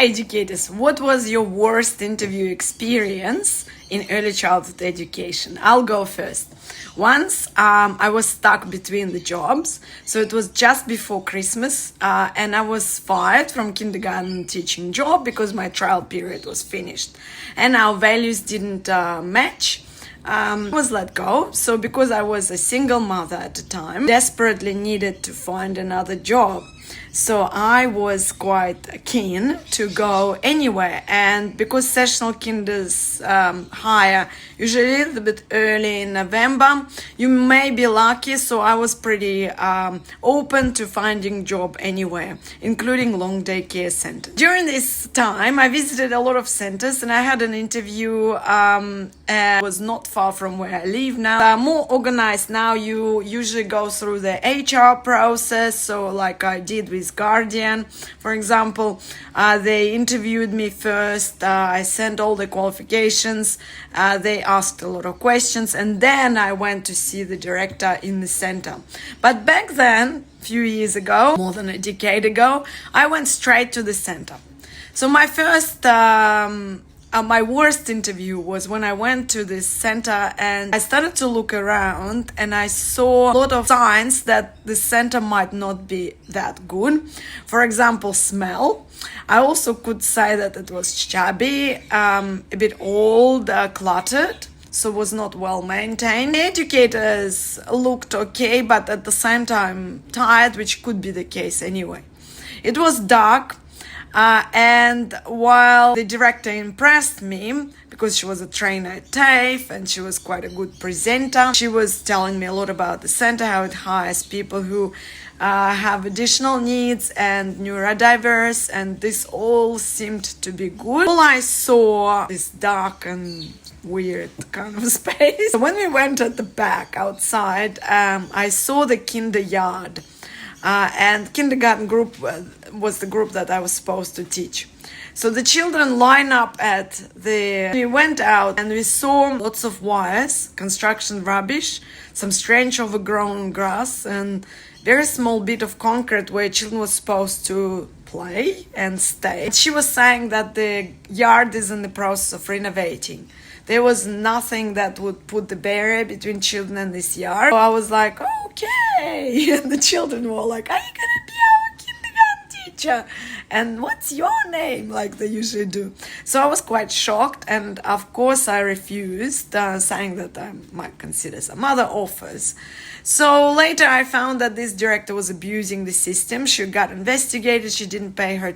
Educators, what was your worst interview experience in early childhood education? I'll go first. Once I was stuck between the jobs, so it was just before Christmas, and I was fired from kindergarten teaching job because my trial period was finished and our values didn't match. I was let go. So because I was a single mother at the time, desperately needed to find another job. So I was quite keen to go anywhere, and because sessional kinders hire usually a little bit early in November, you may be lucky. So I was pretty open to finding job anywhere, including long daycare center. During this time, I visited a lot of centers, and I had an interview. Was not far from where I live now. More organized now. You usually go through the HR process. So like I did with Guardian, for example, they interviewed me first. I sent all the qualifications. They asked a lot of questions, and then I went to see the director in the center. But back then, a few years ago, more than a decade ago, I went straight to the center. So my first my worst interview was when I went to this center and I started to look around, and I saw a lot of signs that the center might not be that good. For example, smell. I also could say that it was shabby, a bit old, cluttered, so was not well maintained. The educators looked okay, but at the same time tired, which could be the case anyway. It was dark. And while the director impressed me because she was a trainer at TAFE and she was quite a good presenter, she was telling me a lot about the center, how it hires people who have additional needs and neurodiverse, and this all seemed to be good. All I saw this dark and weird kind of space. So when we went at the back outside, I saw the kinder yard. And kindergarten group was the group that I was supposed to teach. So the children line up we went out and we saw lots of wires, construction rubbish, some strange overgrown grass, and very small bit of concrete where children were supposed to play and stay. She was saying that the yard is in the process of renovating. There was nothing that would put the barrier between children and this yard. So I was like, okay. And the children were like, are you going to be our kindergarten teacher? And what's your name? Like they usually do. So I was quite shocked. And of course I refused, saying that I might consider some other offers. So later I found that this director was abusing the system. She got investigated. She didn't pay her